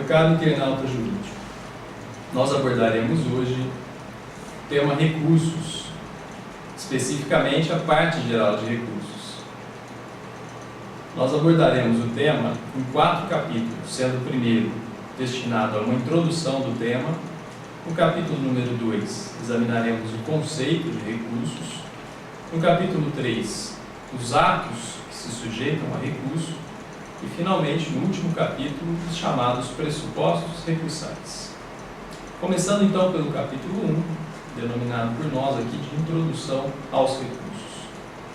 Meu caro internauta jurídico, nós abordaremos hoje o tema recursos, especificamente a parte geral de recursos. Nós abordaremos o tema em 4 capítulos, sendo o primeiro destinado a uma introdução do tema. No capítulo número 2, examinaremos o conceito de recursos. No capítulo 3, os atos que se sujeitam a recurso. E, finalmente, no último capítulo, os chamados pressupostos recursais. Começando, então, pelo capítulo 1, denominado por nós aqui de Introdução aos Recursos.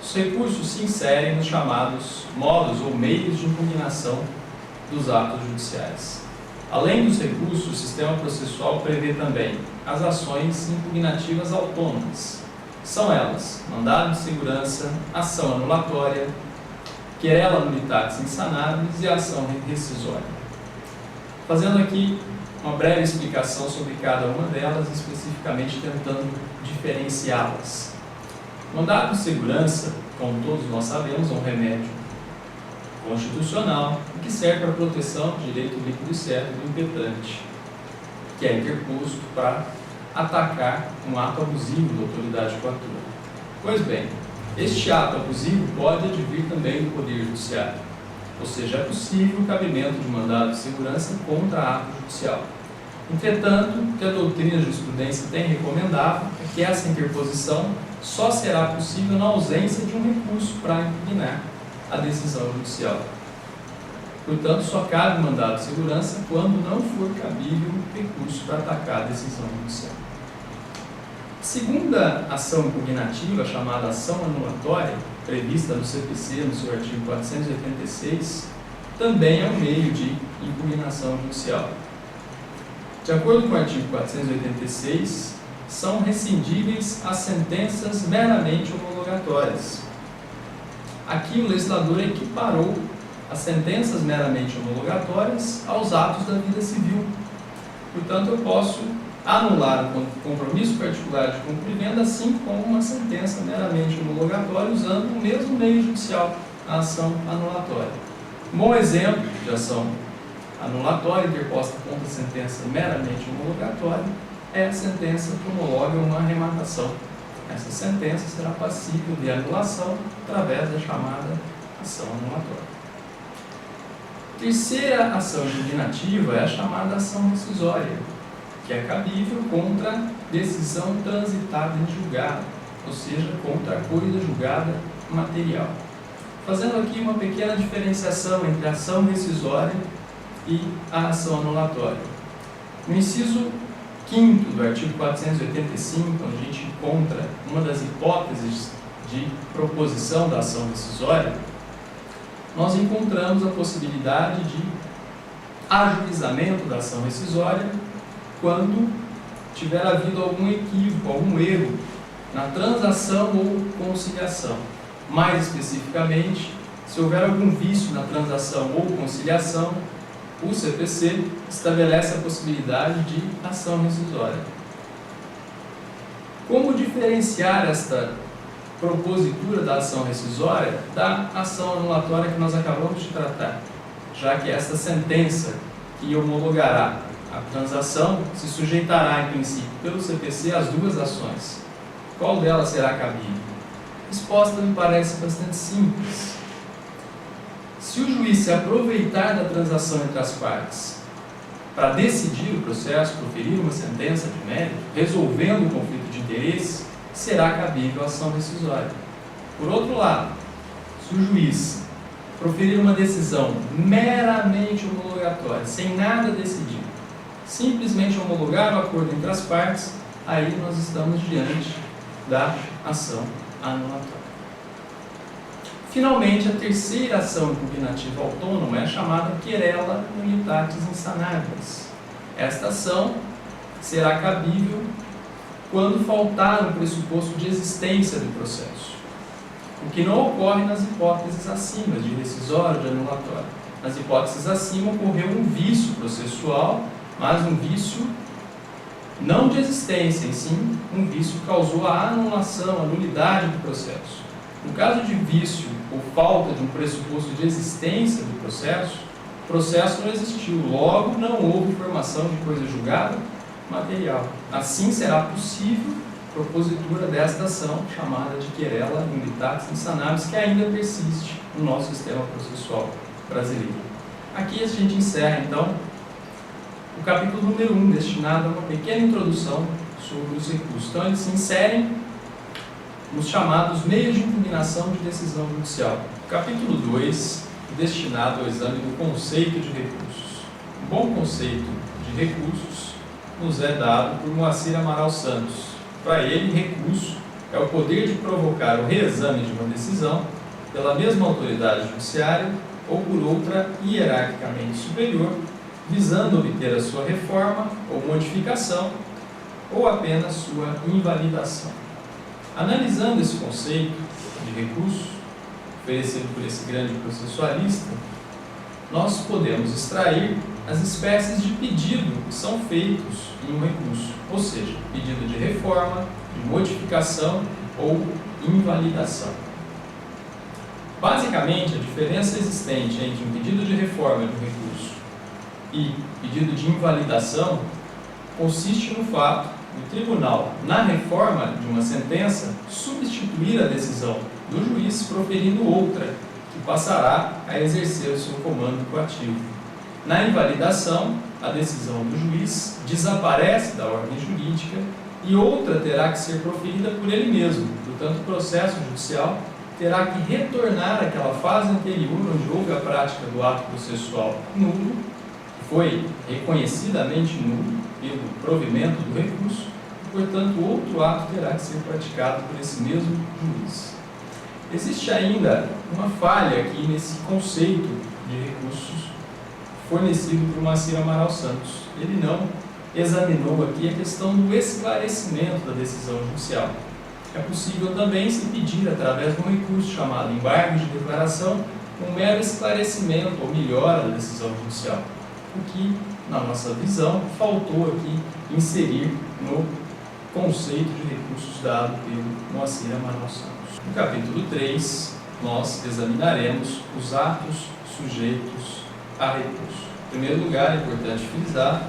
Os recursos se inserem nos chamados modos ou meios de impugnação dos atos judiciais. Além dos recursos, o sistema processual prevê também as ações impugnativas autônomas. São elas: mandado de segurança, ação anulatória, querela nulitatis insanabilis e ação rescisória. Fazendo aqui uma breve explicação sobre cada uma delas, especificamente tentando diferenciá-las. Mandado de segurança, como todos nós sabemos, é um remédio constitucional que serve para a proteção do direito líquido e certo do impetente, que é interposto para atacar um ato abusivo da autoridade coatora. Pois bem, este ato abusivo pode advir também do Poder Judiciário, ou seja, é possível o cabimento de mandado de segurança contra ato judicial. Entretanto, o que a doutrina de jurisprudência tem recomendado é que essa interposição só será possível na ausência de um recurso para impugnar a decisão judicial. Portanto, só cabe mandado de segurança quando não for cabível recurso para atacar a decisão judicial. A segunda ação impugnativa, chamada ação anulatória, prevista no CPC, no seu artigo 486, também é um meio de impugnação judicial. De acordo com o artigo 486, são rescindíveis as sentenças meramente homologatórias. Aqui o legislador equiparou as sentenças meramente homologatórias aos atos da vida civil. Portanto, eu posso anular o compromisso particular de cumprimento, assim como uma sentença meramente homologatória, usando o mesmo meio judicial, a ação anulatória. Um bom exemplo de ação anulatória interposta contra a sentença meramente homologatória é a sentença que homologa uma arrematação. Essa sentença será passível de anulação através da chamada ação anulatória. A terceira ação impugnativa é a chamada ação rescisória, que é cabível contra decisão transitada em julgado, ou seja, contra a coisa julgada material. Fazendo aqui uma pequena diferenciação entre a ação rescisória e a ação anulatória. No inciso 5º do artigo 485, onde a gente encontra uma das hipóteses de proposição da ação rescisória, nós encontramos a possibilidade de ajuizamento da ação rescisória quando tiver havido algum equívoco, algum erro na transação ou conciliação. Mais especificamente, se houver algum vício na transação ou conciliação, o CPC estabelece a possibilidade de ação rescisória. Como diferenciar esta propositura da ação rescisória da ação anulatória que nós acabamos de tratar, já que esta sentença que homologará a transação se sujeitará, em princípio, pelo CPC às duas ações. Qual delas será cabível? A resposta me parece bastante simples. Se o juiz se aproveitar da transação entre as partes para decidir o processo, proferir uma sentença de mérito, resolvendo o conflito de interesse, será cabível a ação rescisória. Por outro lado, se o juiz proferir uma decisão meramente homologatória, sem nada decidir, simplesmente homologar o acordo entre as partes, aí nós estamos diante da ação anulatória. Finalmente, a terceira ação impugnativa autônoma é a chamada querela nulitatis insanabilis. Esta ação será cabível quando faltar um pressuposto de existência do processo, o que não ocorre nas hipóteses acima, de rescisório, de anulatório. Nas hipóteses acima ocorreu um vício processual, mas um vício não de existência, e sim um vício que causou a anulação, a nulidade do processo. No caso de vício ou falta de um pressuposto de existência do processo, processo não existiu, logo não houve formação de coisa julgada material. Assim será possível propositura desta ação, chamada de querela nulitatis insanabis, que ainda persiste no nosso sistema processual brasileiro. Aqui a gente encerra, então, o capítulo número 1, destinado a uma pequena introdução sobre os recursos. Então, eles se inserem nos chamados meios de impugnação de decisão judicial. O capítulo 2, destinado ao exame do conceito de recursos. Um bom conceito de recursos nos é dado por Moacir Amaral Santos. Para ele, recurso é o poder de provocar o reexame de uma decisão pela mesma autoridade judiciária ou por outra hierarquicamente superior, visando obter a sua reforma ou modificação ou apenas sua invalidação. Analisando esse conceito de recurso, oferecido por esse grande processualista, nós podemos extrair as espécies de pedido que são feitos em um recurso, ou seja, pedido de reforma, de modificação ou invalidação. Basicamente, a diferença existente entre um pedido de reforma de um recurso e pedido de invalidação consiste no fato do tribunal, na reforma de uma sentença, substituir a decisão do juiz proferindo outra, que passará a exercer o seu comando coativo. Na invalidação, a decisão do juiz desaparece da ordem jurídica e outra terá que ser proferida por ele mesmo. Portanto, o processo judicial terá que retornar àquela fase anterior onde houve a prática do ato processual nulo, que foi reconhecidamente nulo pelo provimento do recurso, e, portanto, outro ato terá que ser praticado por esse mesmo juiz. Existe ainda uma falha aqui nesse conceito de recursos fornecido por Moacir Amaral Santos. Ele não examinou aqui a questão do esclarecimento da decisão judicial. É possível também se pedir, através de um recurso chamado embargo de declaração, um mero esclarecimento ou melhora da decisão judicial, o que, na nossa visão, faltou aqui inserir no conceito de recursos dado pelo Moacir Amaral Santos. No capítulo 3, nós examinaremos os atos sujeitos a recurso. Em primeiro lugar, é importante frisar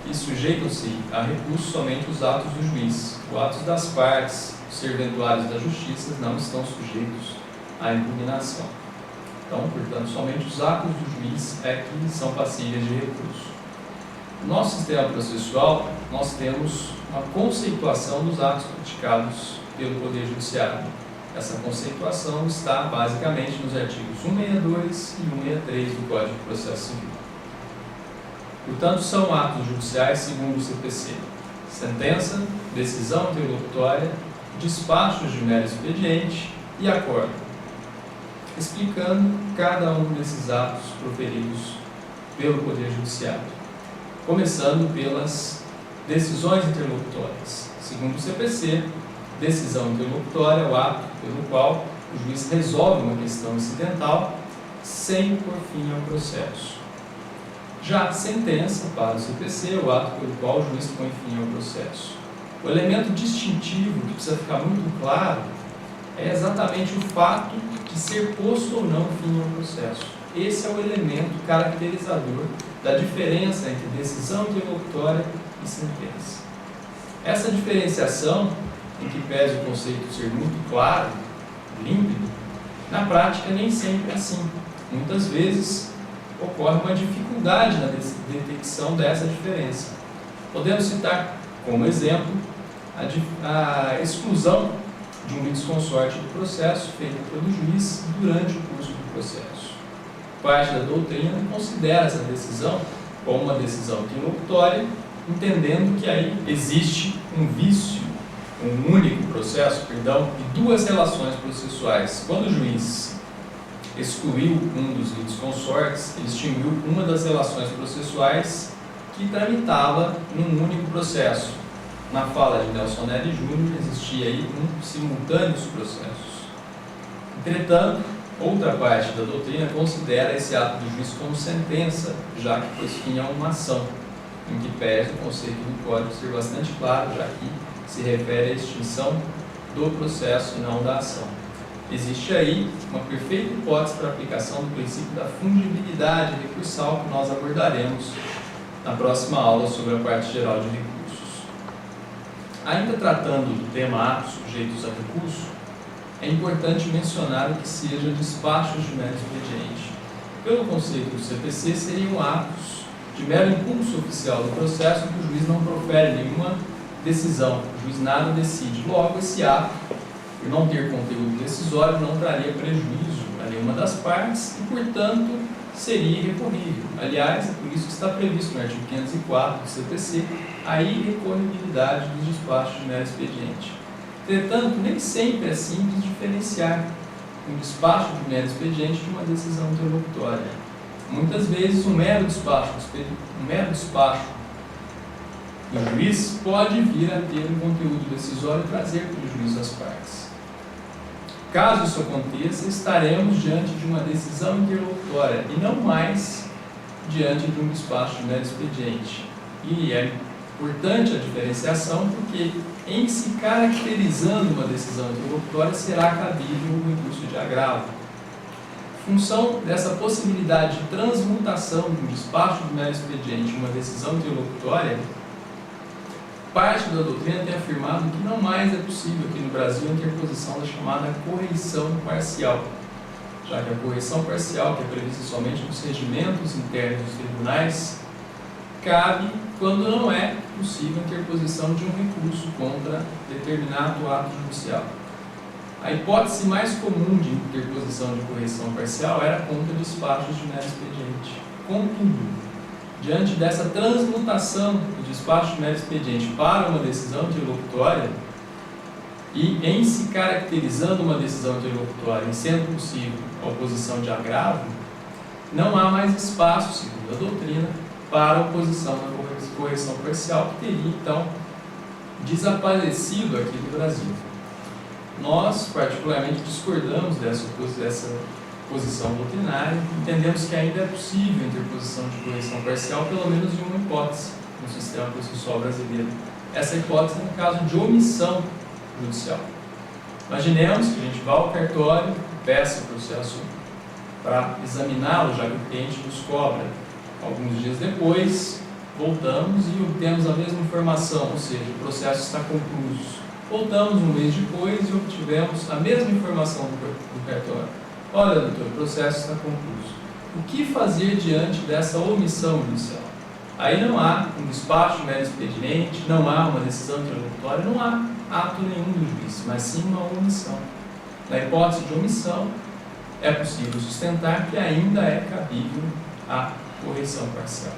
que sujeitam-se a recurso somente os atos do juiz. Os atos das partes, os serventuários da justiça, não estão sujeitos à impugnação. Então, portanto, somente os atos do juiz é que são passíveis de recurso. No nosso sistema processual, nós temos uma conceituação dos atos praticados pelo Poder Judiciário. Essa conceituação está basicamente nos artigos 162 e 163 do Código de Processo Civil. Portanto, são atos judiciais segundo o CPC: sentença, decisão interlocutória, despachos de mero expediente e acordo, explicando cada um desses atos proferidos pelo Poder Judiciário, começando pelas decisões interlocutórias. Segundo o CPC, decisão interlocutória é o ato pelo qual o juiz resolve uma questão incidental sem pôr fim ao processo. Já a sentença, para o CPC, é o ato pelo qual o juiz põe fim ao processo. O elemento distintivo que precisa ficar muito claro é exatamente o fato de ser posto ou não fim ao processo. Esse é o elemento caracterizador da diferença entre decisão interlocutória e sentença. Essa diferenciação, em que pese o conceito ser muito claro, límpido, na prática nem sempre é assim. Muitas vezes ocorre uma dificuldade na detecção dessa diferença. Podemos citar como exemplo a exclusão de um litisconsorte do processo feita pelo juiz durante o curso do processo. Parte da doutrina considera essa decisão como uma decisão interlocutória, entendendo que aí existe um vício, um único processo, e duas relações processuais. Quando o juiz excluiu um dos litisconsortes, ele extinguiu uma das relações processuais que tramitava num único processo. Na fala de Nelson Nery Júnior, existia aí simultâneos processos. Entretanto, outra parte da doutrina considera esse ato do juiz como sentença, já que pôs fim a uma ação, em que pese o conceito do Código ser bastante claro, já que se refere à extinção do processo e não da ação. Existe aí uma perfeita hipótese para a aplicação do princípio da fungibilidade recursal que nós abordaremos na próxima aula sobre a parte geral de recursos. Ainda tratando do tema atos sujeitos a recurso, é importante mencionar o que seja despachos de mero expediente. Pelo conceito do CPC, seriam atos de mero impulso oficial do processo em que o juiz não profere nenhuma decisão, o juiz nada decide. Logo, esse ato, por não ter conteúdo decisório, não traria prejuízo a nenhuma das partes e, portanto, seria irrecorrível. Aliás, é por isso que está previsto no artigo 504 do CPC a irrecorribilidade dos despachos de mero expediente. Entretanto, nem sempre é simples diferenciar um despacho de mero expediente de uma decisão interlocutória. Muitas vezes, um mero despacho do juiz pode vir a ter um conteúdo decisório e trazer prejuízo às partes. Caso isso aconteça, estaremos diante de uma decisão interlocutória e não mais diante de um despacho de mero expediente. E é importante a diferenciação porque, em se caracterizando uma decisão interlocutória, será cabível o recurso de agravo. Em função dessa possibilidade de transmutação de um despacho de mero expediente em uma decisão interlocutória, parte da doutrina tem afirmado que não mais é possível aqui no Brasil a interposição da chamada correição parcial, já que a correição parcial, que é prevista somente nos regimentos internos dos tribunais, cabe quando não é possível a interposição de um recurso contra determinado ato judicial. A hipótese mais comum de interposição de correição parcial era contra despachos de mero expediente. Contudo, diante dessa transmutação do despacho de mero expediente para uma decisão interlocutória e em se caracterizando uma decisão interlocutória e sendo possível a oposição de agravo, não há mais espaço, segundo a doutrina, para a oposição da correição parcial, que teria, então, desaparecido aqui no Brasil. Nós, particularmente, discordamos dessa posição doutrinária, entendemos que ainda é possível a interposição de correição parcial, pelo menos em uma hipótese, no sistema processual brasileiro. Essa hipótese é no caso de omissão judicial. Imaginemos que a gente vá ao cartório, peça o processo para examiná-lo, já que o cliente nos cobra. Alguns dias depois, voltamos e obtemos a mesma informação, ou seja, o processo está concluído. Voltamos um mês depois e obtivemos a mesma informação do cartório. Olha, doutor, o processo está concluído. O que fazer diante dessa omissão judicial? Aí não há um despacho mero expediente, não há uma decisão interlocutória, não há ato nenhum do juiz, mas sim uma omissão. Na hipótese de omissão, é possível sustentar que ainda é cabível a correição parcial.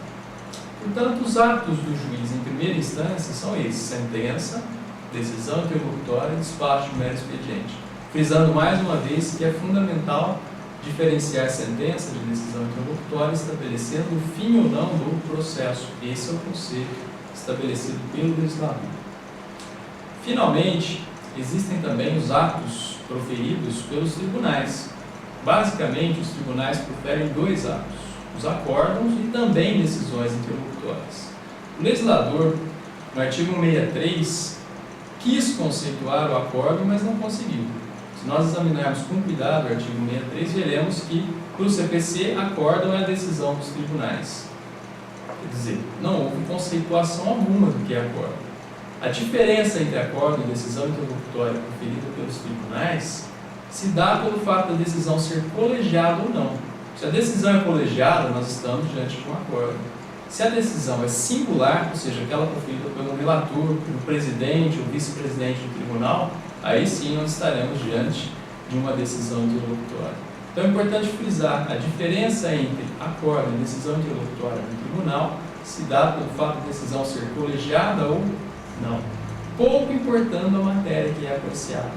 Portanto, os atos do juiz em primeira instância são esses: sentença, decisão interlocutória e despacho de mero expediente. Frisando mais uma vez que é fundamental diferenciar sentença de decisão interlocutória, estabelecendo o fim ou não do processo. Esse é o conceito estabelecido pelo legislador. Finalmente, existem também os atos proferidos pelos tribunais. Basicamente, os tribunais proferem dois atos: os acórdãos e também decisões interlocutórias. O legislador, no artigo 163, quis conceituar o acórdão, mas não conseguiu. Se nós examinarmos com cuidado o artigo 63, veremos que, para o CPC, acórdão é a decisão dos tribunais. Quer dizer, não houve conceituação alguma do que é acórdão. A diferença entre acórdão e decisão interlocutória proferida pelos tribunais se dá pelo fato da decisão ser colegiada ou não. Se a decisão é colegiada, nós estamos diante de um acórdão. Se a decisão é singular, ou seja, aquela proferida pelo relator, pelo presidente ou vice-presidente do tribunal, aí sim nós estaremos diante de uma decisão interlocutória. Então é importante frisar: a diferença entre acórdão e decisão interlocutória no tribunal se dá pelo fato da decisão ser colegiada ou não, pouco importando a matéria que é apreciada.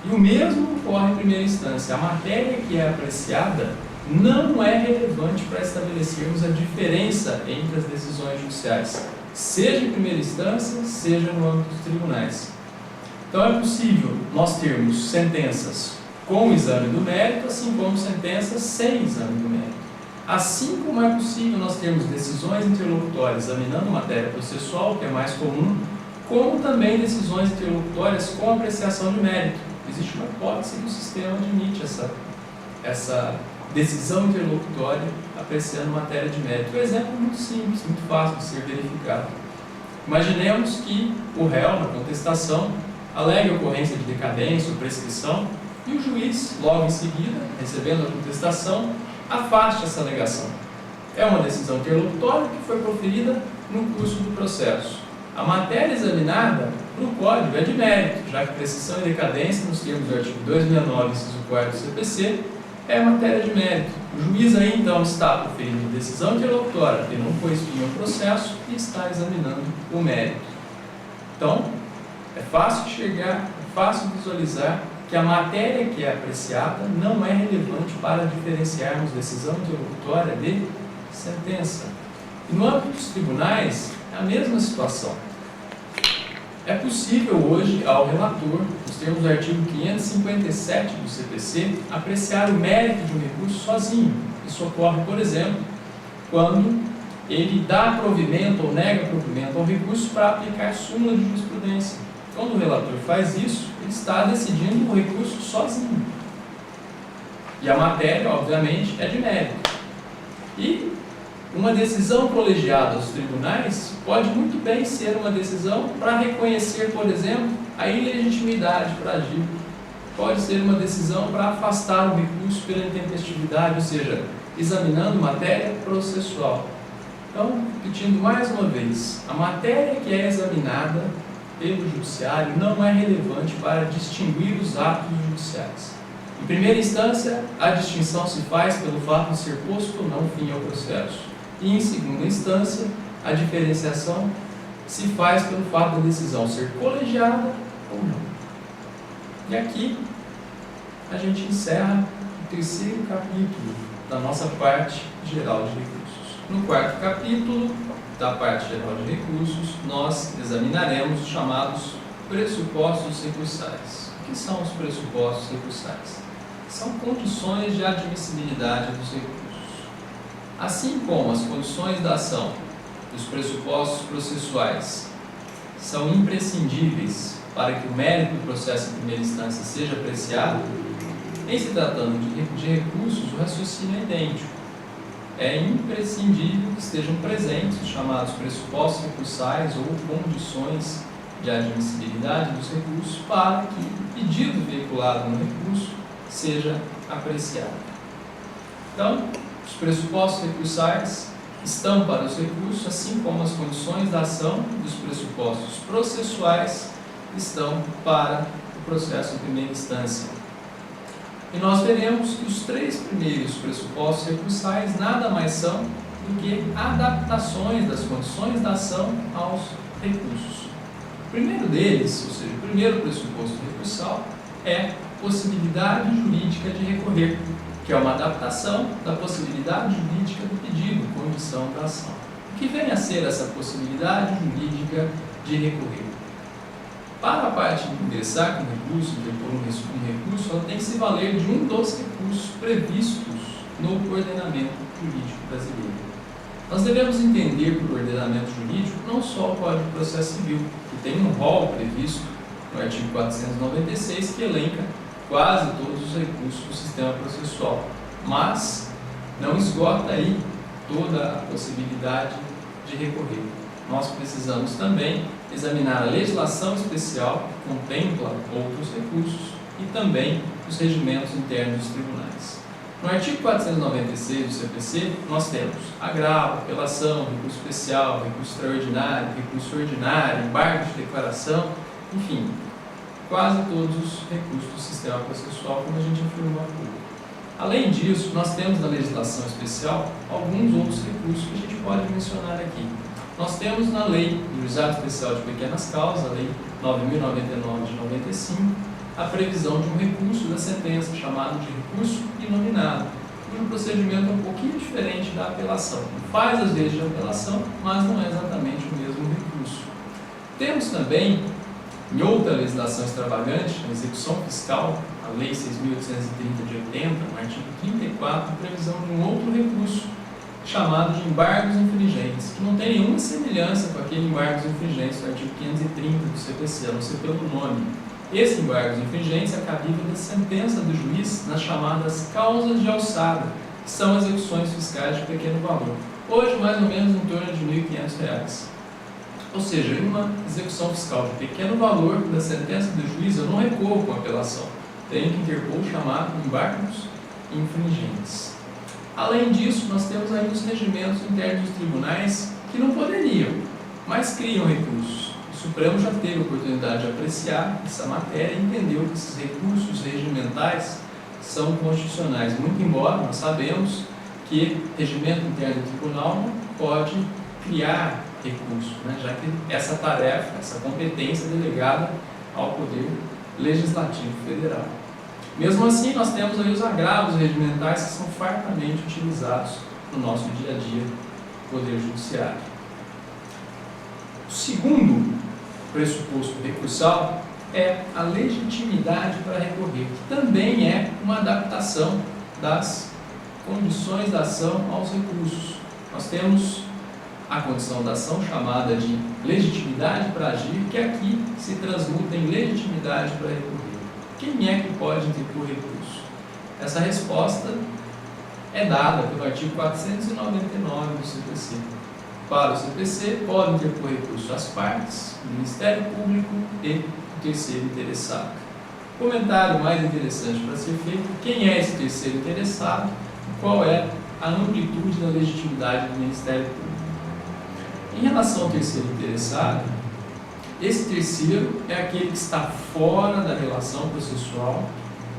E o mesmo ocorre em primeira instância: a matéria que é apreciada não é relevante para estabelecermos a diferença entre as decisões judiciais, seja em primeira instância, seja no âmbito dos tribunais. Então é possível nós termos sentenças com exame do mérito, assim como sentenças sem exame do mérito. Assim como é possível nós termos decisões interlocutórias examinando matéria processual, que é mais comum, como também decisões interlocutórias com apreciação de mérito, existe uma hipótese que o sistema admite essa decisão interlocutória apreciando matéria de mérito. Um exemplo muito simples, muito fácil de ser verificado. Imaginemos que o réu, na contestação, alegue a ocorrência de decadência ou prescrição e o juiz, logo em seguida, recebendo a contestação, afaste essa alegação. É uma decisão interlocutória que foi proferida no curso do processo. A matéria examinada no código é de mérito, já que prescrição e decadência, nos termos do artigo 269, inciso 4 do CPC, é matéria de mérito. O juiz aí, então, está proferindo decisão interlocutória, que não foi expedido ao processo e está examinando o mérito. Então, é fácil enxergar, é fácil visualizar que a matéria que é apreciada não é relevante para diferenciarmos decisão interlocutória de sentença. E no âmbito dos tribunais, é a mesma situação. É possível hoje ao relator, nos termos do artigo 557 do CPC, apreciar o mérito de um recurso sozinho. Isso ocorre, por exemplo, quando ele dá provimento ou nega provimento ao recurso para aplicar súmula de jurisprudência. Quando o relator faz isso, ele está decidindo o recurso sozinho. E a matéria, obviamente, é de mérito. E uma decisão colegiada dos tribunais pode muito bem ser uma decisão para reconhecer, por exemplo, a ilegitimidade para agir. Pode ser uma decisão para afastar o recurso pela intempestividade, ou seja, examinando matéria processual. Então, repetindo mais uma vez, a matéria que é examinada pelo judiciário não é relevante para distinguir os atos judiciais. Em primeira instância, a distinção se faz pelo fato de ser posto ou não fim ao processo. E, em segunda instância, a diferenciação se faz pelo fato da decisão ser colegiada ou não. E aqui, a gente encerra o terceiro capítulo da nossa parte geral de recursos. No quarto capítulo da parte geral de recursos, nós examinaremos os chamados pressupostos recursais. O que são os pressupostos recursais? São condições de admissibilidade dos recursos. Assim como as condições da ação e os pressupostos processuais são imprescindíveis para que o mérito do processo em primeira instância seja apreciado, em se tratando de recursos, o raciocínio é idêntico. É imprescindível que estejam presentes os chamados pressupostos recursais ou condições de admissibilidade dos recursos para que o pedido veiculado no recurso seja apreciado. Então, os pressupostos recursais estão para os recursos, assim como as condições da ação e os pressupostos processuais estão para o processo em primeira instância. E nós veremos que os três primeiros pressupostos recursais nada mais são do que adaptações das condições da ação aos recursos. O primeiro deles, ou seja, o primeiro pressuposto recursal, é possibilidade jurídica de recorrer, que é uma adaptação da possibilidade jurídica do pedido, condição da ação. O que vem a ser essa possibilidade jurídica de recorrer? Para a parte ingressar com recurso, depor um recurso, ela tem que se valer de um dos recursos previstos no ordenamento jurídico brasileiro. Nós devemos entender por ordenamento jurídico não só o Código de Processo Civil, que tem um rol previsto no artigo 496 que elenca quase todos os recursos do sistema processual, mas não esgota aí toda a possibilidade de recorrer. Nós precisamos também examinar a legislação especial que contempla outros recursos e também os regimentos internos dos tribunais. No artigo 496 do CPC, nós temos agravo, apelação, recurso especial, recurso extraordinário, recurso ordinário, embargo de declaração, enfim, quase todos os recursos do sistema processual, como a gente afirmou há pouco. Além disso, nós temos na legislação especial alguns outros recursos que a gente pode mencionar aqui. Nós temos na lei do Juizado Especial de Pequenas Causas, a lei 9.099 de 95, a previsão de um recurso da sentença, chamado de recurso inominado, cujo procedimento é um pouquinho diferente da apelação. Faz às vezes de apelação, mas não é exatamente o mesmo recurso. Temos também, em outra legislação extravagante, a execução fiscal, a lei 6.830 de 80, no artigo 34, a previsão de um outro recurso, chamado de embargos infringentes, que não tem nenhuma semelhança com aquele embargos infringentes do artigo 530 do CPC, a não ser pelo nome. Esse embargo dos infringentes é cabível da sentença do juiz nas chamadas causas de alçada, que são execuções fiscais de pequeno valor. Hoje, mais ou menos, em torno de R$ 1.500. Ou seja, em uma execução fiscal de pequeno valor da sentença do juiz, eu não recorro com apelação. Tenho que interpor o chamado embargos infringentes. Além disso, nós temos ainda os regimentos internos dos tribunais que não poderiam, mas criam recursos. O Supremo já teve a oportunidade de apreciar essa matéria e entendeu que esses recursos regimentais são constitucionais, muito embora nós sabemos que regimento interno do tribunal não pode criar recurso, né? Já que essa tarefa, essa competência é delegada ao Poder Legislativo Federal. Mesmo assim, nós temos aí os agravos regimentais que são fartamente utilizados no nosso dia a dia do Poder Judiciário. O segundo pressuposto recursal é a legitimidade para recorrer, que também é uma adaptação das condições da ação aos recursos. Nós temos a condição da ação chamada de legitimidade para agir, que aqui se transmuta em legitimidade para recorrer. Quem é que pode interpor recurso? Essa resposta é dada pelo artigo 499 do CPC. Para o CPC, podem interpor recurso as partes, o Ministério Público e o terceiro interessado. O comentário mais interessante para ser feito: quem é esse terceiro interessado e qual é a amplitude da legitimidade do Ministério Público? Em relação ao terceiro interessado, esse terceiro é aquele que está fora da relação processual,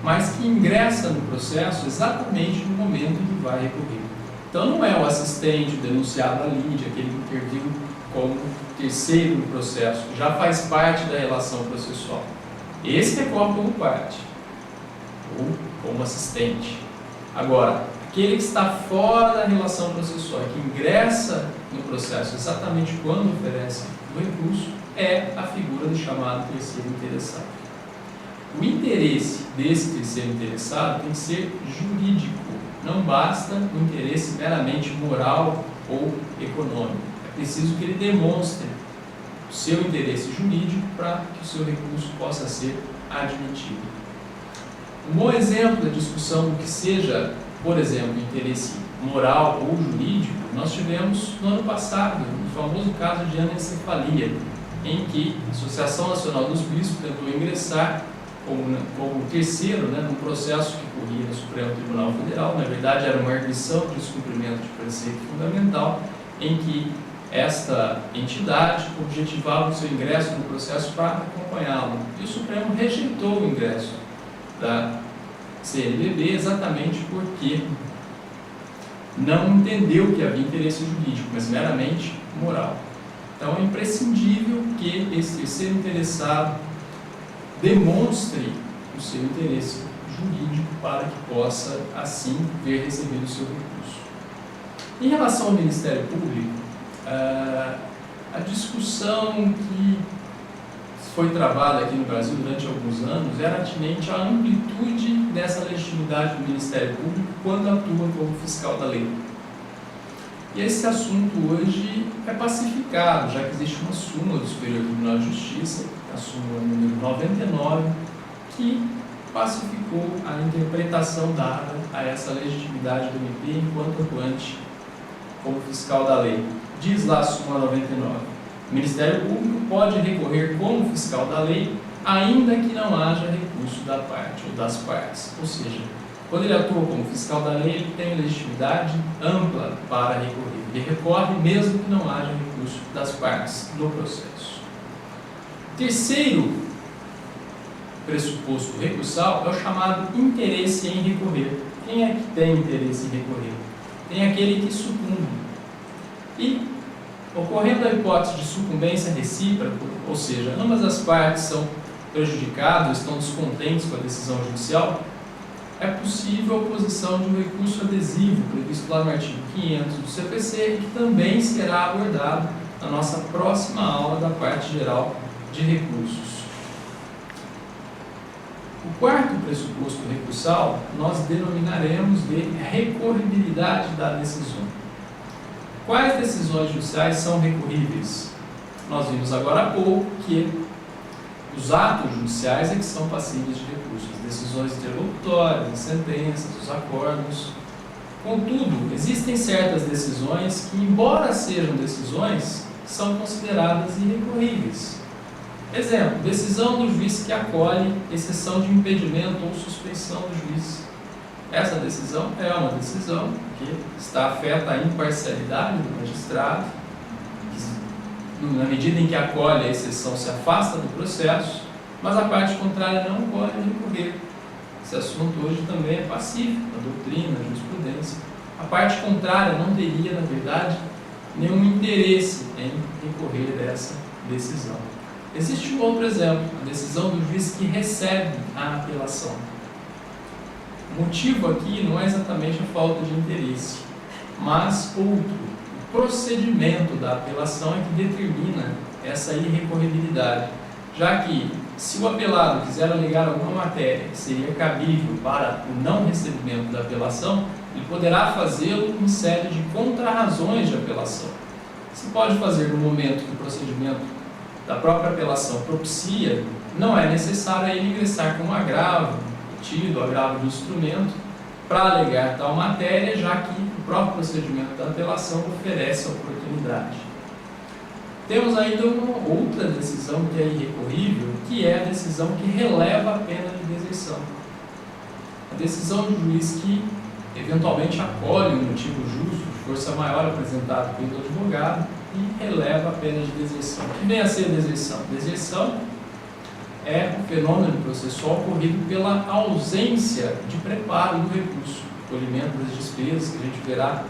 mas que ingressa no processo exatamente no momento em que vai recorrer. Então não é o assistente, o denunciado ali, aquele que interviu como terceiro no processo, que já faz parte da relação processual. Esse recorre como parte, ou como assistente. Agora, aquele que está fora da relação processual, que ingressa no processo exatamente quando oferece o recurso, é a figura do chamado terceiro interessado. O interesse desse terceiro interessado tem que ser jurídico, não basta um interesse meramente moral ou econômico. É preciso que ele demonstre o seu interesse jurídico para que o seu recurso possa ser admitido. Um bom exemplo da discussão do que seja, por exemplo, interesse moral ou jurídico, nós tivemos no ano passado, o famoso caso de anencefalia, em que a Associação Nacional dos Bispos tentou ingressar como terceiro, num processo que corria no Supremo Tribunal Federal. Na verdade, era uma arguição de descumprimento de preceito fundamental, em que esta entidade objetivava o seu ingresso no processo para acompanhá-lo. E o Supremo rejeitou o ingresso da CNBB exatamente porque não entendeu que havia interesse jurídico, mas meramente moral. Então é imprescindível que esse terceiro interessado demonstre o seu interesse jurídico para que possa, assim, ver recebido o seu recurso. Em relação ao Ministério Público, a discussão que foi travada aqui no Brasil durante alguns anos era atinente à amplitude dessa legitimidade do Ministério Público quando atua como fiscal da lei. E esse assunto hoje é pacificado, já que existe uma súmula do Superior Tribunal de Justiça, a súmula número 99, que pacificou a interpretação dada a essa legitimidade do MP enquanto atuante como fiscal da lei. Diz lá a súmula 99: o Ministério Público pode recorrer como fiscal da lei, ainda que não haja recurso da parte ou das partes. Ou seja, quando ele atua como fiscal da lei, ele tem legitimidade ampla para recorrer. Ele recorre mesmo que não haja recurso das partes do processo. Terceiro pressuposto recursal é o chamado interesse em recorrer. Quem é que tem interesse em recorrer? Tem aquele que sucumbe. E, ocorrendo a hipótese de sucumbência recíproca, ou seja, ambas as partes são prejudicadas, estão descontentes com a decisão judicial, é possível a oposição de um recurso adesivo, previsto lá no artigo 500 do CPC, que também será abordado na nossa próxima aula da parte geral de recursos. O quarto pressuposto recursal nós denominaremos de recorribilidade da decisão. Quais decisões judiciais são recorríveis? Nós vimos agora há pouco que Os atos judiciais é que são passíveis de recurso, as decisões interlocutórias, as sentenças, os acordos. Contudo, existem certas decisões que, embora sejam decisões, são consideradas irrecorríveis. Exemplo, decisão do juiz que acolhe exceção de impedimento ou suspeição do juiz. Essa decisão é uma decisão que está afeta a imparcialidade do magistrado, que, na medida em que acolhe a exceção, se afasta do processo, mas a parte contrária não pode recorrer. Esse assunto hoje também é pacífico, a doutrina, a jurisprudência. A parte contrária não teria, na verdade, nenhum interesse em recorrer dessa decisão. Existe um outro exemplo, a decisão do juiz que recebe a apelação. O motivo aqui não é exatamente a falta de interesse, mas outro. O procedimento da apelação é que determina essa irrecorribilidade, já que, se o apelado quiser alegar alguma matéria que seria cabível para o não recebimento da apelação, ele poderá fazê-lo em sede de contrarrazões de apelação. Se pode fazer no momento que o procedimento da própria apelação propicia, não é necessário ele ingressar com um agravo, pedido, agravo de instrumento, para alegar tal matéria, já que o próprio procedimento da apelação oferece a oportunidade. Temos ainda uma outra decisão que é irrecorrível, que é a decisão que releva a pena de deserção. A decisão do juiz que eventualmente acolhe um motivo justo, de força maior apresentado pelo advogado, e releva a pena de deserção. O que vem a ser deserção? Deserção é um fenômeno processual ocorrido pela ausência de preparo do recurso, recolhimento das despesas, que a gente verá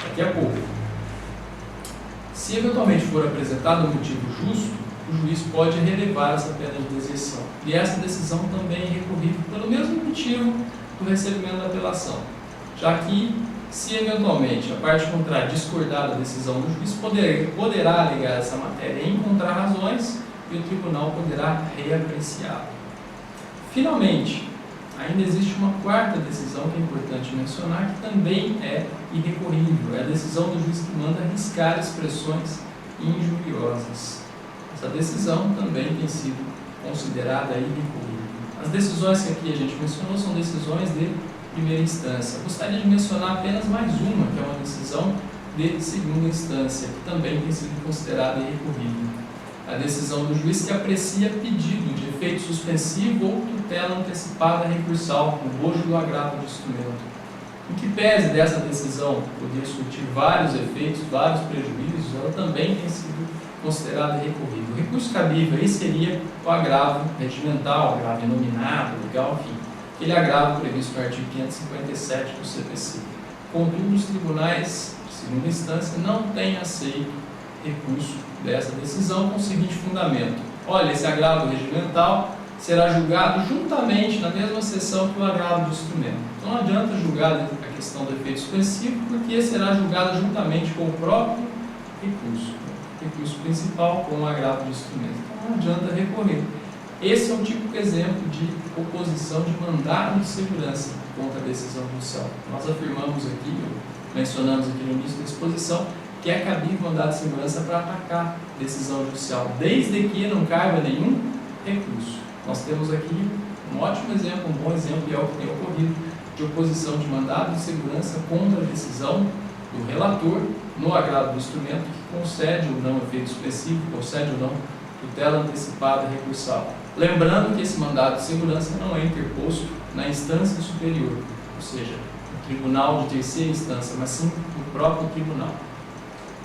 daqui a pouco. Se eventualmente for apresentado um motivo justo, o juiz pode relevar essa pena de deserção. E essa decisão também é recorrível pelo mesmo motivo do recebimento da apelação, já que, se eventualmente a parte contrária discordar da decisão do juiz, poderá alegar essa matéria em contrarrazões e o tribunal poderá reapreciá-la. Finalmente, ainda existe uma quarta decisão que é importante mencionar, que também é irrecorrível. É a decisão do juiz que manda arriscar expressões injuriosas. Essa decisão também tem sido considerada irrecorrível. As decisões que aqui a gente mencionou são decisões de primeira instância. Gostaria de mencionar apenas mais uma, que é uma decisão de segunda instância, que também tem sido considerada irrecorrível. A decisão do juiz que aprecia pedido de efeito suspensivo ou tutela antecipada recursal, no bojo do agravo do instrumento. Em que pese dessa decisão poder surtir vários efeitos, vários prejuízos, ela também tem sido considerada irrecorrível. O recurso cabível aí seria o agravo regimental, o agravo inominado, legal, enfim, aquele agravo previsto no artigo 557 do CPC. Contudo, os tribunais de segunda instância não têm aceito recurso dessa decisão com o seguinte fundamento: olha, esse agravo regimental será julgado juntamente na mesma sessão que o agravo do instrumento. Então não adianta julgar a questão do efeito suspensivo, porque será julgado juntamente com o próprio recurso principal com o agravo do instrumento. Então não adianta recorrer. Esse é um típico exemplo de oposição de mandado de segurança contra a decisão judicial. Nós afirmamos aqui, mencionamos aqui no início da exposição, que é cabível mandado de segurança para atacar decisão judicial, desde que não caiba nenhum recurso. Nós temos aqui um ótimo exemplo, um bom exemplo, e é o que tem ocorrido, de oposição de mandado de segurança contra a decisão do relator no agravo do instrumento, que concede ou não efeito suspensivo, concede ou não tutela antecipada recursal. Lembrando que esse mandado de segurança não é interposto na instância superior, ou seja, no tribunal de terceira instância, mas sim no próprio tribunal.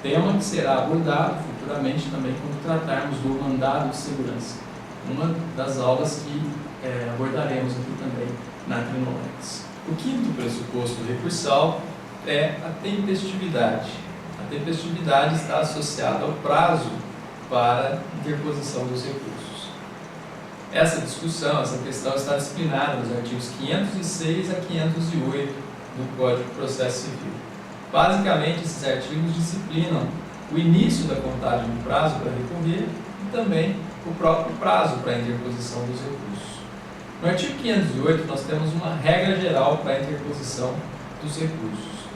Tema que será abordado futuramente também quando tratarmos do mandado de segurança. Uma das aulas que abordaremos aqui também na Trinolex. O quinto pressuposto recursal é a tempestividade. A tempestividade está associada ao prazo para interposição dos recursos. Essa discussão, essa questão está disciplinada nos artigos 506 a 508 do Código de Processo Civil. Basicamente, esses artigos disciplinam o início da contagem do prazo para recorrer e também o próprio prazo para a interposição dos recursos. No artigo 508, nós temos uma regra geral para a interposição dos recursos,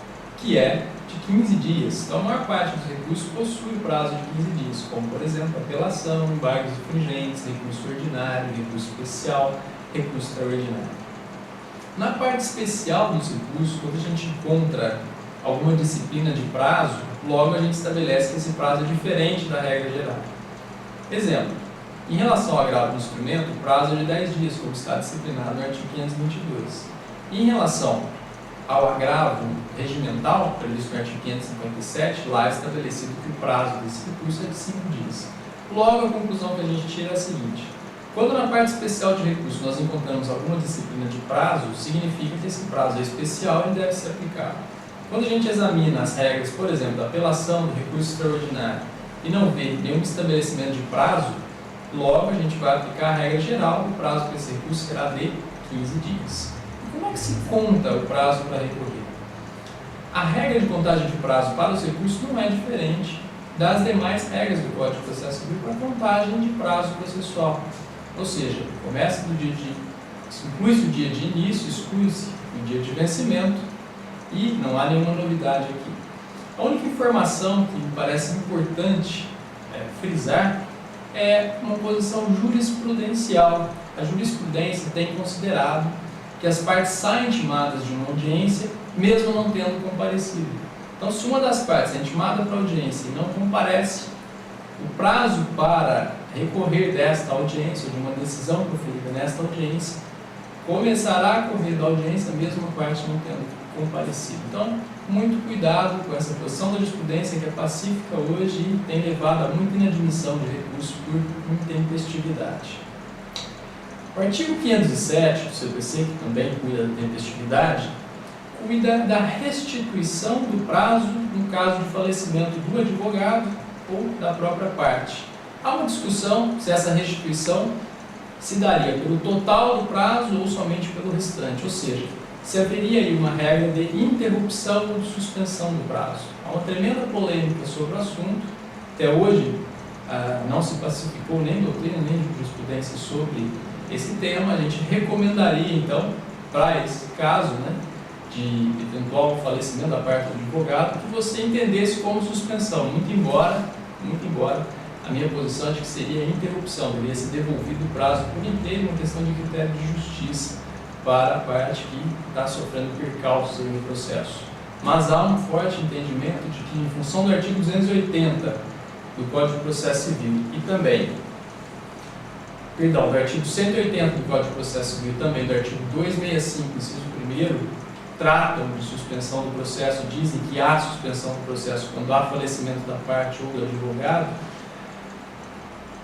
que é de 15 dias. Então, a maior parte dos recursos possui o prazo de 15 dias, como, por exemplo, apelação, embargos infringentes, recurso ordinário, recurso especial, recurso extraordinário. Na parte especial dos recursos, quando a gente encontra alguma disciplina de prazo, logo a gente estabelece que esse prazo é diferente da regra geral. Exemplo, em relação ao agravo do instrumento, o prazo é de 10 dias, como está disciplinado no artigo 522. E em relação ao agravo regimental, previsto no artigo 557, lá é estabelecido que o prazo desse recurso é de 5 dias. Logo, a conclusão que a gente tira é a seguinte: quando na parte especial de recurso nós encontramos alguma disciplina de prazo, significa que esse prazo é especial e deve ser aplicado. Quando a gente examina as regras, por exemplo, da apelação, do recurso extraordinário, e não vê nenhum estabelecimento de prazo, logo a gente vai aplicar a regra geral, o prazo para esse recurso será de 15 dias. E como é que se conta o prazo para recorrer? A regra de contagem de prazo para os recursos não é diferente das demais regras do Código de Processo Civil para contagem de prazo processual. Ou seja, começa do dia inclui-se o dia de início, exclui-se o dia de vencimento e não há nenhuma novidade aqui. A única informação que me parece importante frisar é uma posição jurisprudencial. A jurisprudência tem considerado que as partes saem intimadas de uma audiência, mesmo não tendo comparecido. Então, se uma das partes é intimada para a audiência e não comparece, o prazo para recorrer desta audiência, de uma decisão proferida nesta audiência, começará a correr da audiência, mesmo a parte não tendo comparecido. Então, muito cuidado com essa posição da jurisprudência, que é pacífica hoje e tem levado a muita inadmissão de recurso por intempestividade. O artigo 507 do CPC, que também cuida da tempestividade, cuida da restituição do prazo no caso de falecimento do advogado ou da própria parte. Há uma discussão se essa restituição se daria pelo total do prazo ou somente pelo restante, ou seja, se haveria aí uma regra de interrupção ou de suspensão do prazo. Há uma tremenda polêmica sobre o assunto. Até hoje não se pacificou nem doutrina nem jurisprudência sobre esse tema. A gente recomendaria, então, para esse caso, de eventual falecimento da parte do advogado, que você entendesse como suspensão, muito embora a minha posição é de que seria interrupção, deveria ser devolvido o prazo por inteiro, uma questão de critério de justiça para a parte que está sofrendo percalços no processo. Mas há um forte entendimento de que, em função do artigo 280 do Código de Processo Civil e também, do artigo 180 do Código de Processo Civil e também do artigo 265, inciso 1º, tratam de suspensão do processo, dizem que há suspensão do processo quando há falecimento da parte ou do advogado.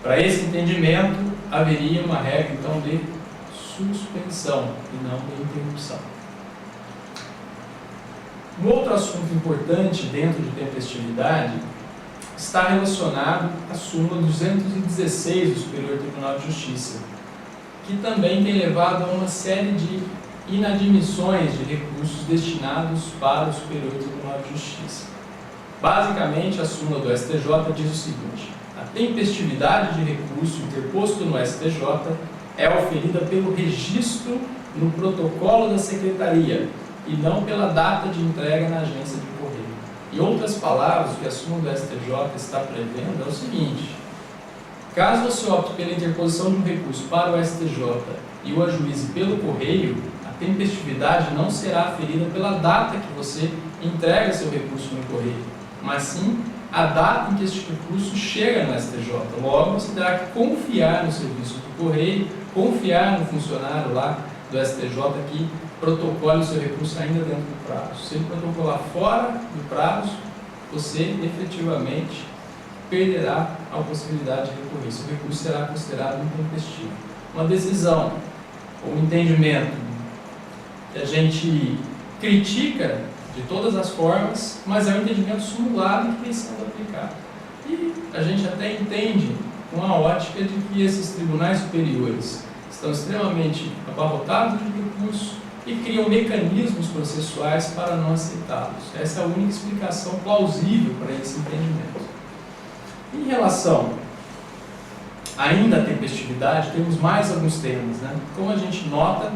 Para esse entendimento, haveria uma regra, então, de suspensão e não de interrupção. Um outro assunto importante dentro de tempestividade está relacionado à súmula 216 do Superior Tribunal de Justiça, que também tem levado a uma série de inadmissões de recursos destinados para o Superior Tribunal de Justiça. Basicamente, a súmula do STJ diz o seguinte: a tempestividade de recurso interposto no STJ é oferida pelo registro no protocolo da Secretaria e não pela data de entrega na agência de correio. Em outras palavras, o que a súmula do STJ está prevendo é o seguinte: caso você opte pela interposição de um recurso para o STJ e o ajuize pelo correio, a tempestividade não será aferida pela data que você entrega seu recurso no correio, mas sim a data em que este recurso chega no STJ. Logo, você terá que confiar no serviço do correio, confiar no funcionário lá do STJ que protocole o seu recurso ainda dentro do prazo. Se ele protocolar fora do prazo, você efetivamente perderá a possibilidade de recorrer. Seu recurso será considerado intempestivo. Uma decisão ou um entendimento que a gente critica de todas as formas, mas é um entendimento simulado e que vem sendo aplicado. E a gente até entende com a ótica de que esses tribunais superiores estão extremamente abarrotados de recursos e criam mecanismos processuais para não aceitá-los. Essa é a única explicação plausível para esse entendimento. Em relação ainda à tempestividade, temos mais alguns temas, Como a gente nota,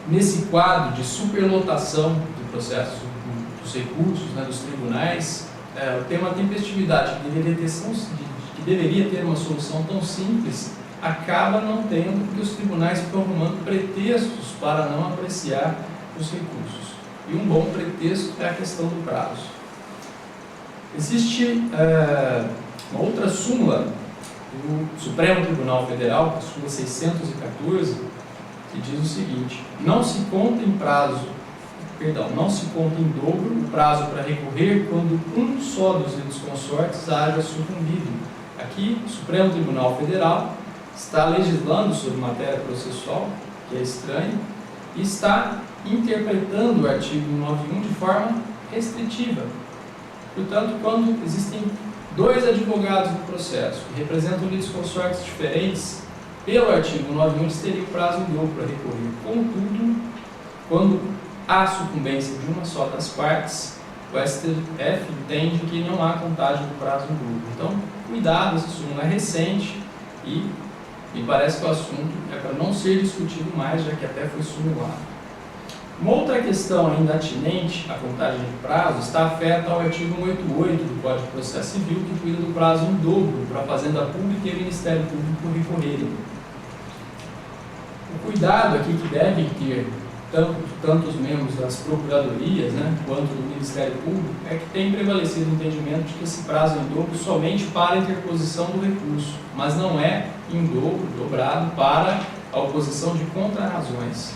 nesse quadro de superlotação do processo dos recursos, né, dos tribunais, o tema tempestividade, que deveria ter uma solução tão simples, acaba não tendo, porque os tribunais ficam arrumando pretextos para não apreciar os recursos. E um bom pretexto é a questão do prazo. Existe uma outra súmula do Supremo Tribunal Federal, a súmula 614, que diz o seguinte: não se conta em dobro o prazo para recorrer quando um só dos litisconsortes haja sucumbido. Aqui, o Supremo Tribunal Federal está legislando sobre matéria processual, que é estranho, e está interpretando o artigo 191 de forma restritiva. Portanto, quando existem dois advogados no processo que representam litisconsortes diferentes, pelo artigo 191 eles teriam prazo em dobro para recorrer. Contudo, quando há sucumbência de uma só das partes, o STF entende que não há contagem do prazo em dobro. Então, cuidado, essa súmula é recente e me parece que o assunto é para não ser discutido mais, já que até foi simulado. Uma outra questão ainda atinente à contagem de prazo está afeta ao artigo 188 do Código de Processo Civil, que cuida do prazo em dobro para a Fazenda Pública e o Ministério Público recorrerem. O cuidado aqui que devem ter tanto os membros das procuradorias, né, quanto do Ministério Público, é que tem prevalecido o entendimento de que esse prazo é em dobro somente para a interposição do recurso, mas não é em dobrado para a oposição de contrarrazões.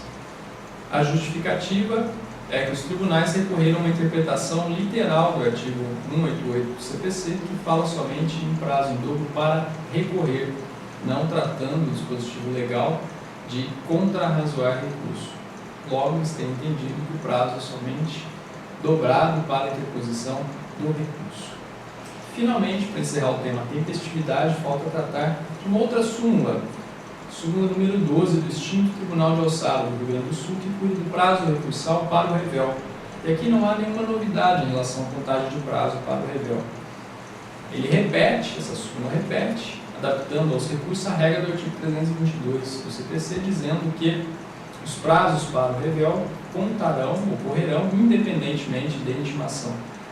A justificativa é que os tribunais recorreram a uma interpretação literal do artigo 188 do CPC, que fala somente em prazo em dobro para recorrer, não tratando o dispositivo legal de contrarrazoar recurso. Logo, eles têm entendido que o prazo é somente dobrado para a interposição do recurso. Finalmente, para encerrar o tema tempestividade, falta tratar de uma outra súmula, súmula número 12 do extinto Tribunal de Alçada do Rio Grande do Sul, que cuida do prazo recursal para o revel. E aqui não há nenhuma novidade em relação à contagem de prazo para o revel. Ele repete, essa súmula repete, adaptando aos recursos a regra do artigo 322 do CPC, dizendo que os prazos para o revel ocorrerão independentemente de intimação.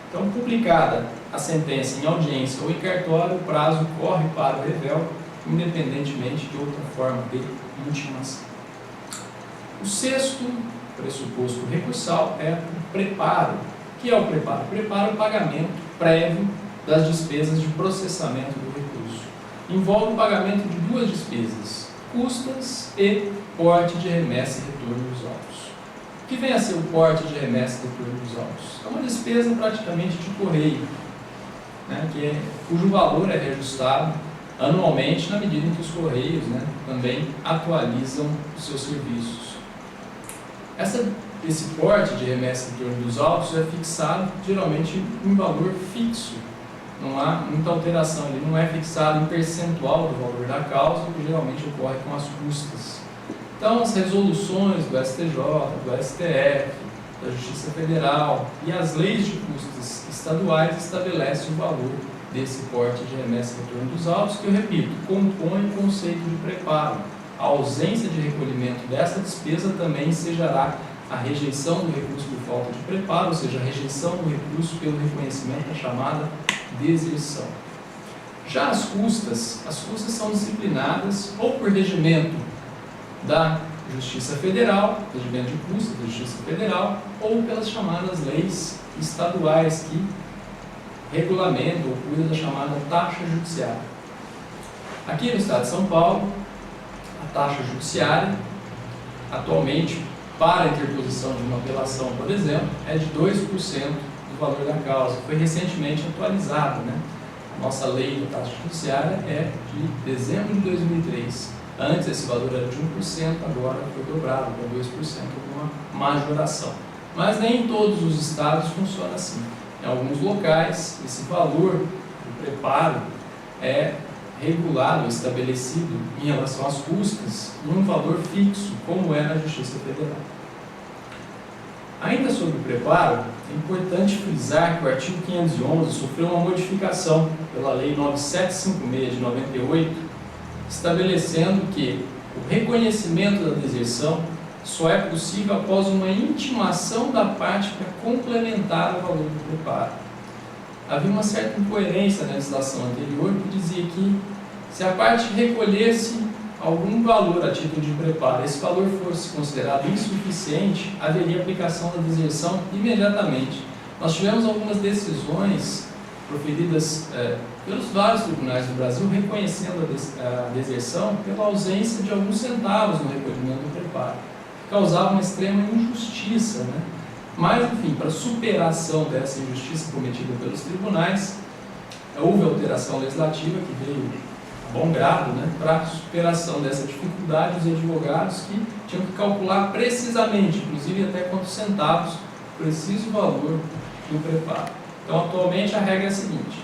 Então, publicada a sentença em audiência ou em cartório, o prazo corre para o revel, independentemente de outra forma de intimação. O sexto pressuposto recursal é o preparo. O que é o preparo? O preparo é o pagamento prévio das despesas de processamento do recurso. Envolve o pagamento de duas despesas: custas e porte de remessa e retorno dos autos. O que vem a ser o porte de remessa e retorno dos autos? É uma despesa praticamente de correio, né, cujo valor é reajustado anualmente na medida em que os correios, né, também atualizam os seus serviços. Esse porte de remessa e retorno dos autos é fixado geralmente em valor fixo. Não há muita alteração, ele não é fixado em percentual do valor da causa, que geralmente ocorre com as custas. Então, as resoluções do STJ, do STF, da Justiça Federal e as leis de custas estaduais estabelecem o valor desse porte de remessa e retorno dos autos, que, eu repito, compõe o conceito de preparo. A ausência de recolhimento dessa despesa também ensejará a rejeição do recurso por falta de preparo, ou seja, a rejeição do recurso pelo reconhecimento da chamada deserção. Já as custas são disciplinadas ou por regimento da Justiça Federal, regimento de custas da Justiça Federal, ou pelas chamadas leis estaduais que regulamentam ou cuidam da chamada taxa judiciária. Aqui no estado de São Paulo, a taxa judiciária, atualmente, para a interposição de uma apelação, por exemplo, é de 2% do valor da causa. Foi recentemente atualizado, né? A nossa lei da taxa judiciária é de dezembro de 2003. Antes esse valor era de 1%, agora foi dobrado para 2%, com uma majoração. Mas nem em todos os estados funciona assim. Em alguns locais, esse valor do preparo é regulado, estabelecido em relação às custas, em um valor fixo, como é na Justiça Federal. Ainda sobre o preparo, é importante frisar que o artigo 511 sofreu uma modificação pela Lei 9756 de 98, estabelecendo que o reconhecimento da deserção só é possível após uma intimação da parte para complementar o valor do preparo. Havia uma certa incoerência na legislação anterior que dizia que se a parte recolhesse algum valor a título de preparo, esse valor fosse considerado insuficiente, haveria aplicação da deserção imediatamente. Nós tivemos algumas decisões proferidas pelos vários tribunais do Brasil reconhecendo a deserção pela ausência de alguns centavos no recolhimento do preparo, que causava uma extrema injustiça, né? Mas, enfim, para superação dessa injustiça cometida pelos tribunais, houve alteração legislativa que veio a bom grado, né, para superação dessa dificuldade dos advogados que tinham que calcular precisamente, inclusive até quantos centavos, o preciso valor do preparo. Então, atualmente, a regra é a seguinte: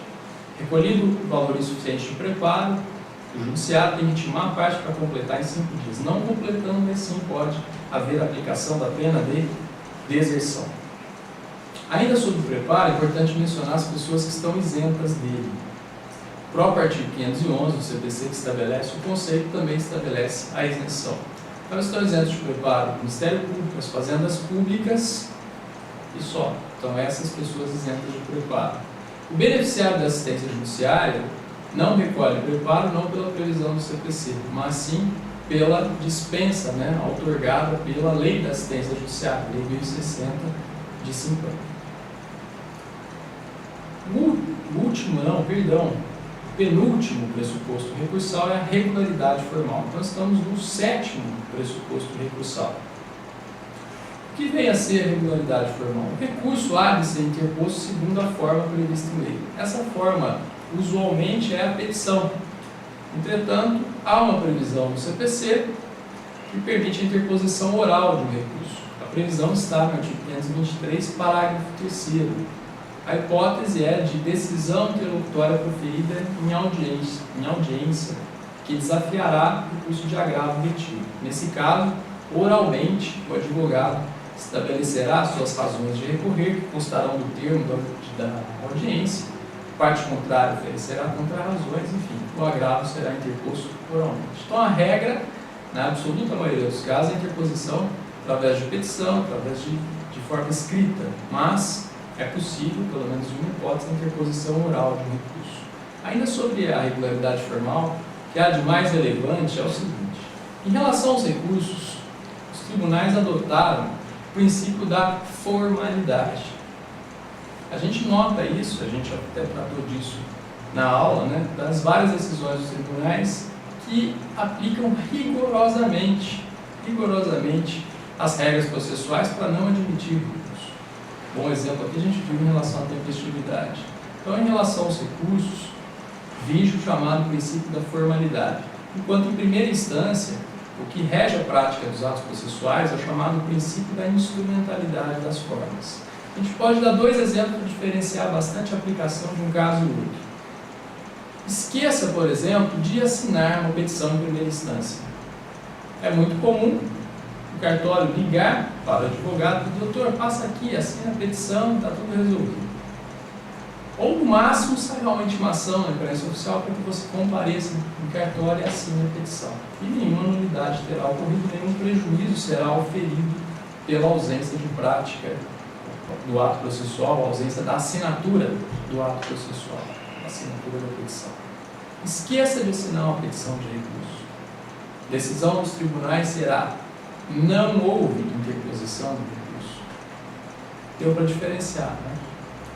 recolhido o valor insuficiente de preparo, o judiciário tem que intimar a parte para completar em 5 dias. Não completando, assim pode haver aplicação da pena de deserção. Ainda sobre o preparo, é importante mencionar as pessoas que estão isentas dele. O próprio artigo 511 do CPC, que estabelece o conceito, também estabelece a isenção. Então, estão isentos de preparo o Ministério Público, as fazendas públicas e só. Então, essas pessoas isentas de preparo. O beneficiário da assistência judiciária não recolhe preparo, não pela previsão do CPC, mas sim pela dispensa, né, outorgada pela Lei da Assistência Judiciária, Lei 1060 de 50. O penúltimo pressuposto recursal é a regularidade formal. Então, estamos no 7º pressuposto recursal. O que vem a ser a regularidade formal? O recurso há de ser interposto segundo a forma prevista em lei. Essa forma, usualmente, é a petição. Entretanto, há uma previsão no CPC que permite a interposição oral de um recurso. A previsão está no artigo 523, parágrafo 3º. A hipótese é de decisão interlocutória proferida em audiência, que desafiará o recurso de agravo retido. Nesse caso, oralmente, o advogado estabelecerá suas razões de recorrer, que constarão do termo da audiência. Parte contrária oferecerá contrarrazões, enfim, o agravo será interposto oralmente. Então, a regra, na absoluta maioria dos casos, é a interposição através de petição, através de forma escrita, mas é possível, pelo menos em uma hipótese, a interposição oral de um recurso. Ainda sobre a regularidade formal, o que há de mais relevante é o seguinte: em relação aos recursos, os tribunais adotaram o princípio da formalidade. A gente nota isso, a gente até tratou disso na aula, né, das várias decisões dos tribunais que aplicam rigorosamente as regras processuais para não admitir recurso. Bom exemplo aqui a gente viu em relação à tempestividade. Então, em relação aos recursos, vige o chamado princípio da formalidade. Enquanto, em primeira instância, o que rege a prática dos atos processuais é o chamado princípio da instrumentalidade das formas. A gente pode dar 2 exemplos para diferenciar bastante a aplicação de um caso e outro. Esqueça, por exemplo, de assinar uma petição em primeira instância. É muito comum o cartório ligar para o advogado e dizer: doutor, passa aqui, assina a petição, está tudo resolvido. Ou, no máximo, sairá uma intimação na imprensa oficial para que você compareça no cartório e assine a petição. E nenhuma nulidade terá ocorrido, nenhum prejuízo será oferido pela ausência de prática do ato processual, a ausência da assinatura do ato processual, a assinatura da petição. Esqueça de assinar uma petição de recurso. Decisão dos tribunais será: não houve interposição do recurso. Deu para diferenciar, né?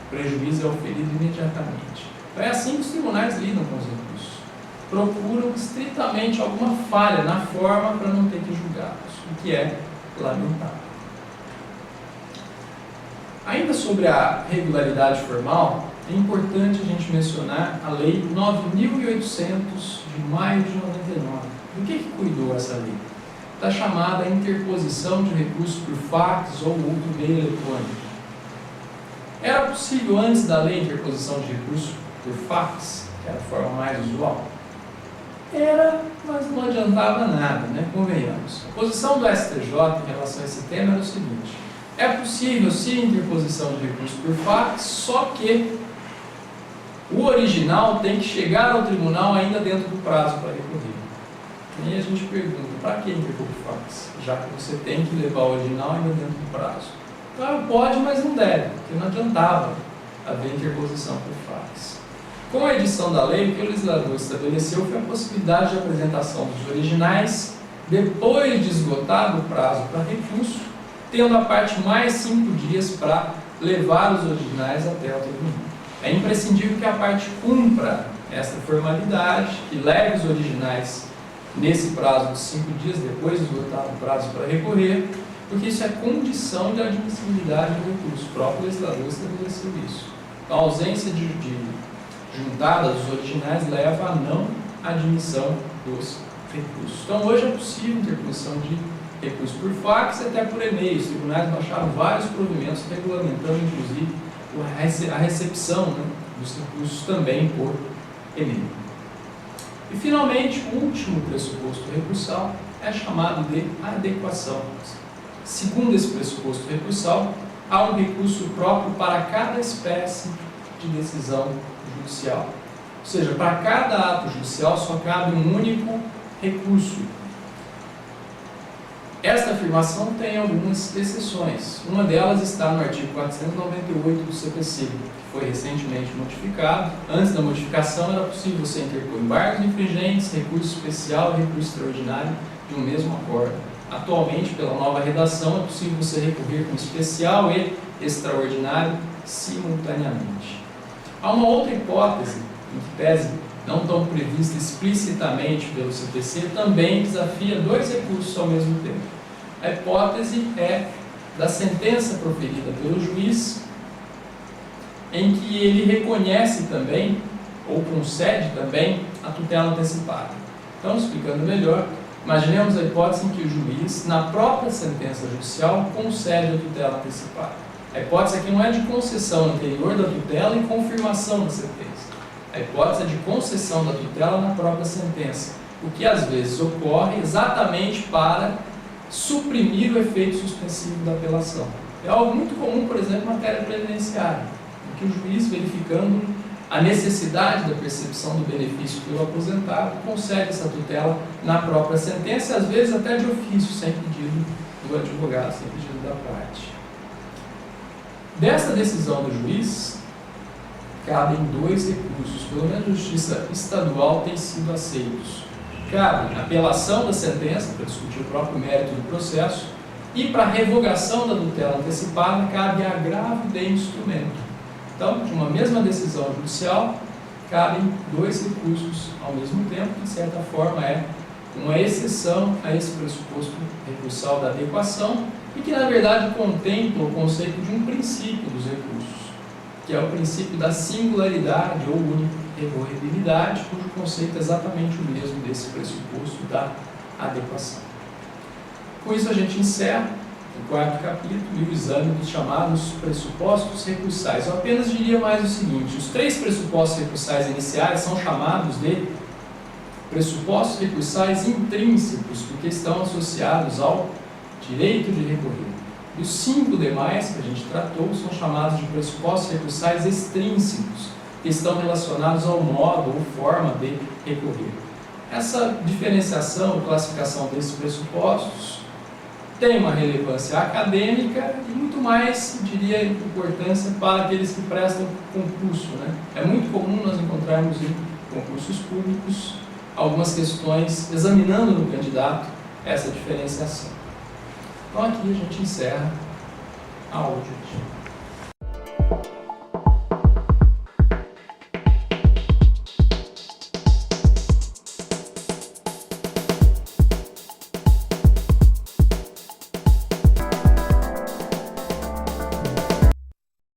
O prejuízo é oferido imediatamente. Então é assim que os tribunais lidam com os recursos. Procuram estritamente alguma falha na forma para não ter que julgá-los, o que é lamentável. Ainda sobre a regularidade formal, é importante a gente mencionar a Lei 9.800 de maio de 99. Do que cuidou essa lei? Da chamada interposição de recurso por fax ou outro meio eletrônico. Era possível, antes da lei, interposição de recurso por fax, que era a forma mais usual? Era, mas não adiantava nada, né? Convenhamos. A posição do STJ em relação a esse tema era o seguinte: é possível, sim, interposição de recurso por fax, só que o original tem que chegar ao tribunal ainda dentro do prazo para recorrer. E a gente pergunta, para que interpor por fax? Já que você tem que levar o original ainda dentro do prazo. Claro, pode, mas não deve, porque não adiantava haver interposição por fax. Com a edição da lei, o que o legislador estabeleceu foi a possibilidade de apresentação dos originais depois de esgotado o prazo para recurso, tendo a parte mais 5 dias para levar os originais até o tribunal. É imprescindível que a parte cumpra esta formalidade, que leve os originais nesse prazo de 5 dias depois de esgotado o prazo para recorrer, porque isso é condição de admissibilidade do recurso. O próprio legislador estabeleceu isso. Então, a ausência de juntada dos originais leva à não admissão dos recursos. Então, hoje é possível interposição de recursos por fax e até por e-mail. Os tribunais baixaram vários provimentos regulamentando, inclusive, a recepção, né, dos recursos também por e-mail. E, finalmente, o último pressuposto recursal é chamado de adequação. Segundo esse pressuposto recursal, há um recurso próprio para cada espécie de decisão judicial. Ou seja, para cada ato judicial só cabe um único recurso. Esta afirmação tem algumas exceções. Uma delas está no artigo 498 do CPC, que foi recentemente modificado. Antes da modificação era possível você interpor embargos infringentes, recurso especial e recurso extraordinário de um mesmo acordo. Atualmente, pela nova redação, é possível você recorrer com especial e extraordinário simultaneamente. Há uma outra hipótese, em que pese não tão prevista explicitamente pelo CPC, também desafia 2 recursos ao mesmo tempo. A hipótese é da sentença proferida pelo juiz, em que ele reconhece também, ou concede também, a tutela antecipada. Então, explicando melhor, imaginemos a hipótese em que o juiz, na própria sentença judicial, concede a tutela antecipada. A hipótese aqui não é de concessão anterior da tutela e confirmação da sentença. A hipótese é de concessão da tutela na própria sentença, o que às vezes ocorre exatamente para suprimir o efeito suspensivo da apelação. É algo muito comum, por exemplo, em matéria previdenciária, em que o juiz, verificando a necessidade da percepção do benefício pelo aposentado, concede essa tutela na própria sentença, às vezes até de ofício, sem pedido do advogado, sem pedido da parte. Dessa decisão do juiz, cabem 2 recursos, pelo menos a Justiça Estadual tem sido aceitos. Cabe a apelação da sentença, para discutir o próprio mérito do processo, e para a revogação da tutela antecipada, cabe agravo de instrumento. Então, de uma mesma decisão judicial, cabem 2 recursos ao mesmo tempo, que de certa forma é uma exceção a esse pressuposto recursal da adequação, e que na verdade contempla o conceito de um princípio dos recursos, que é o princípio da singularidade ou recorribilidade, cujo conceito é exatamente o mesmo desse pressuposto da adequação. Com isso a gente encerra o 4º capítulo e o exame dos chamados pressupostos recursais. Eu apenas diria mais o seguinte: os 3 pressupostos recursais iniciais são chamados de pressupostos recursais intrínsecos, porque estão associados ao direito de recorrer. E os 5 demais que a gente tratou são chamados de pressupostos recursais extrínsecos, que estão relacionados ao modo ou forma de recorrer. Essa diferenciação ou classificação desses pressupostos tem uma relevância acadêmica e muito mais, diria, importância para aqueles que prestam concurso, né? É muito comum nós encontrarmos em concursos públicos algumas questões examinando no candidato essa diferenciação. Então aqui a gente encerra a aula de hoje.